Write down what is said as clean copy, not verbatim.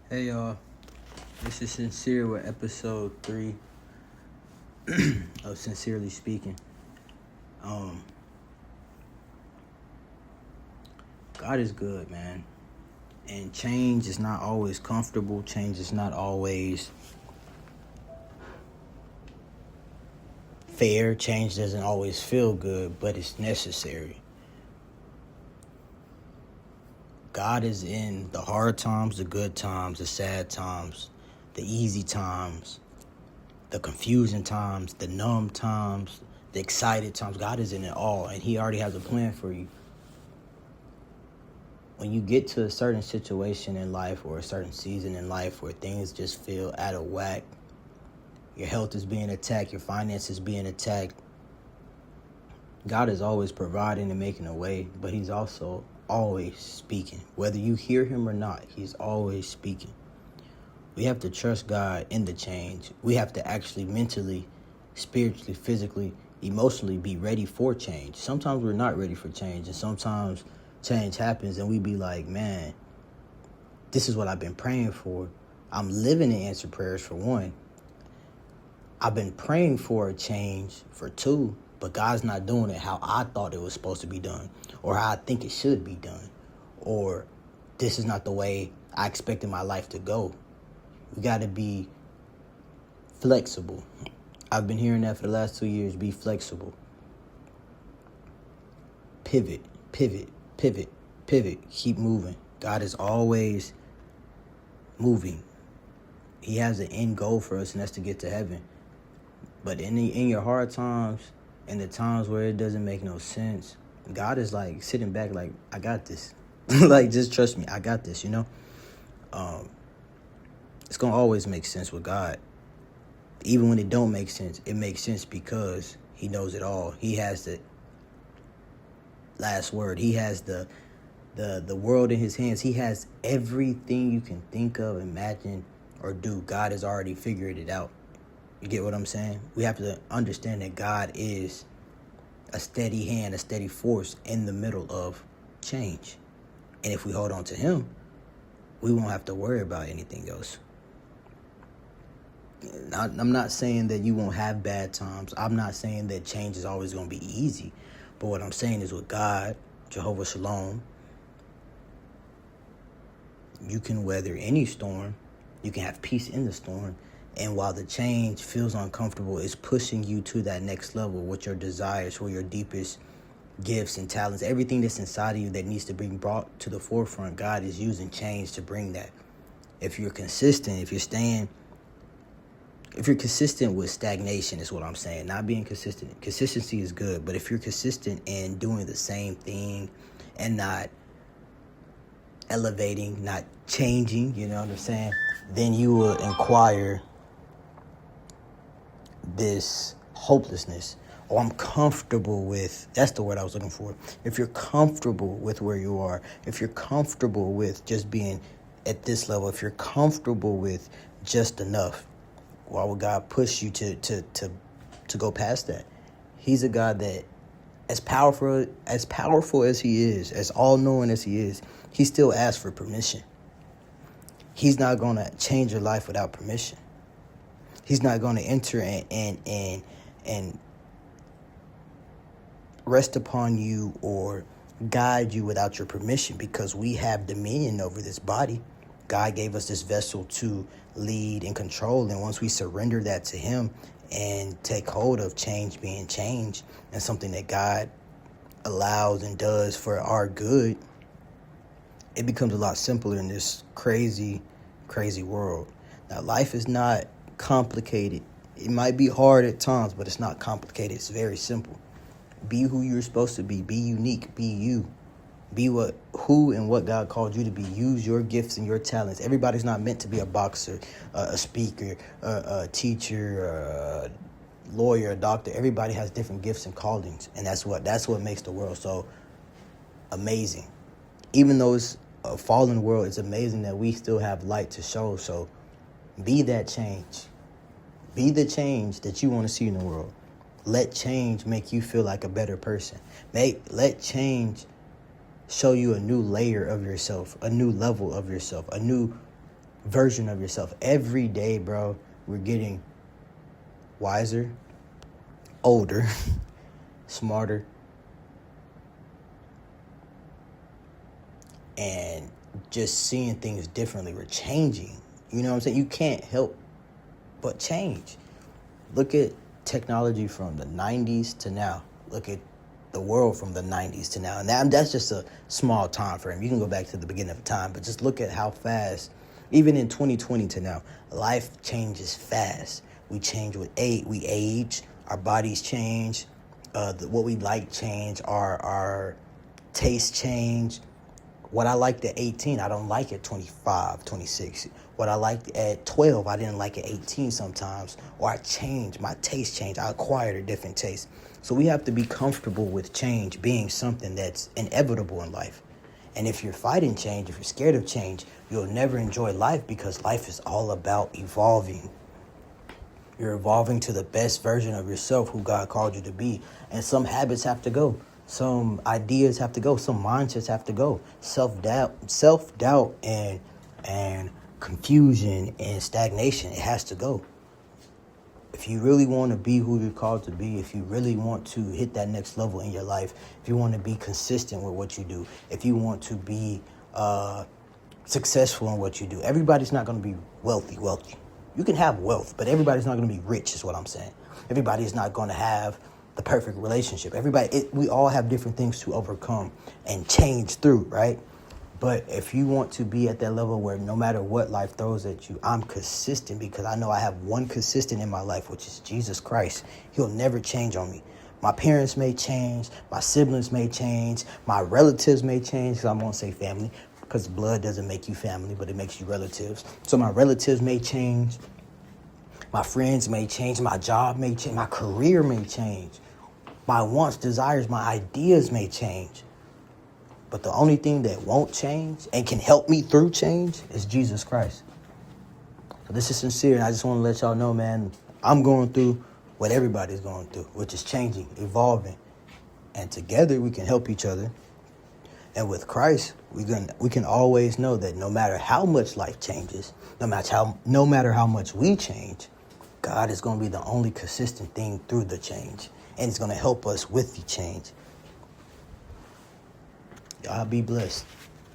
Hey y'all, this is Sincere with episode 3 of Sincerely Speaking. God is good, man. And change is not always comfortable. Change is not always fair. Change doesn't always feel good, but it's necessary. God is in the hard times, the good times, the sad times, the easy times, the confusing times, the numb times, the excited times. God is in it all, and He already has a plan for you. When you get to a certain situation in life or a certain season in life where things just feel out of whack, your health is being attacked, your finances being attacked, God is always providing and making a way, but He's also always speaking. Whether you hear Him or not, He's always speaking. We have to trust God in the change. We have to actually mentally, spiritually, physically, emotionally be ready for change. Sometimes we're not ready for change, and sometimes change happens and we be like, man, this is what I've been praying for. I'm living in answered prayers for one. I've been praying for a change for two, but God's not doing it how I thought it was supposed to be done, or how I think it should be done, or this is not the way I expected my life to go. We got to be flexible. I've been hearing that for the last 2 years. Be flexible. Pivot. Keep moving. God is always moving. He has an end goal for us, and that's to get to heaven. But in your hard times, and the times where it doesn't make no sense, God is like sitting back like, I got this. Like, just trust me, I got this, you know? It's going to always make sense with God. Even when it don't make sense, it makes sense because He knows it all. He has the last word. He has the world in His hands. He has everything you can think of, imagine, or do. God has already figured it out. You get what I'm saying? We have to understand that God is a steady hand, a steady force in the middle of change. And if we hold on to Him, we won't have to worry about anything else. I'm not saying that you won't have bad times. I'm not saying that change is always going to be easy. But what I'm saying is with God, Jehovah Shalom, you can weather any storm. You can have peace in the storm. And while the change feels uncomfortable, it's pushing you to that next level with your desires, for your deepest gifts and talents. Everything that's inside of you that needs to be brought to the forefront, God is using change to bring that. If you're consistent, if you're consistent with stagnation is what I'm saying, not being consistent. Consistency is good, but if you're consistent in doing the same thing and not elevating, not changing, you know what I'm saying, then you will acquire this hopelessness. Oh, I'm comfortable with, that's the word I was looking for. If you're comfortable with where you are, if you're comfortable with just being at this level, if you're comfortable with just enough, why would God push you to go past that? He's a God that, as powerful as He is, as all-knowing as He is, He still asks for permission. He's not going to change your life without permission. He's not going to enter and rest upon you or guide you without your permission, because we have dominion over this body. God gave us this vessel to lead and control, and once we surrender that to Him and take hold of change being change and something that God allows and does for our good, it becomes a lot simpler in this crazy world. Now, life is not complicated. It might be hard at times, but it's not complicated. It's very simple. Be who you're supposed to be. Be unique. Be you. Be who and what God called you to be. Use your gifts and your talents. Everybody's not meant to be a boxer, a speaker, a teacher, a lawyer, a doctor. Everybody has different gifts and callings, and that's what makes the world so amazing. Even though it's a fallen world, it's amazing that we still have light to show. So be that change. Be the change that you want to see in the world. Let change make you feel like a better person. Let change show you a new layer of yourself, a new level of yourself, a new version of yourself. Every day, bro, we're getting wiser, older, smarter, and just seeing things differently. We're changing. You know what I'm saying? You can't help but change. Look at technology from the 90s to now. Look at the world from the 90s to now. And that's just a small time frame. You can go back to the beginning of time, but just look at how fast, even in 2020 to now, life changes fast. We change with age. We age. Our bodies change. What we like change. Our tastes change. What I liked at 18, I don't like at 25, 26. What I liked at 12, I didn't like at 18 sometimes. Or I changed. My taste changed. I acquired a different taste. So we have to be comfortable with change being something that's inevitable in life. And if you're fighting change, if you're scared of change, you'll never enjoy life, because life is all about evolving. You're evolving to the best version of yourself, who God called you to be. And some habits have to go. Some ideas have to go. Some mindsets have to go. Self-doubt and confusion and stagnation, it has to go. If you really want to be who you're called to be, if you really want to hit that next level in your life, if you want to be consistent with what you do, if you want to be successful in what you do, everybody's not going to be wealthy. You can have wealth, but everybody's not going to be rich, is what I'm saying. Everybody's not going to have the perfect relationship. We all have different things to overcome and change through, right? But if you want to be at that level where no matter what life throws at you, I'm consistent, because I know I have one consistent in my life, which is Jesus Christ. He'll never change on me. My parents may change. My siblings may change. My relatives may change. So I won't say family, because blood doesn't make you family, but it makes you relatives. So my relatives may change. My friends may change. My job may change. My career may change. My wants, desires, my ideas may change. But the only thing that won't change and can help me through change is Jesus Christ. So this is sincere, and I just want to let y'all know, man, I'm going through what everybody's going through, which is changing, evolving. And together we can help each other. And with Christ, we can always know that no matter how much life changes, no matter how much we change, God is going to be the only consistent thing through the change. And it's going to help us with the change. Y'all be blessed.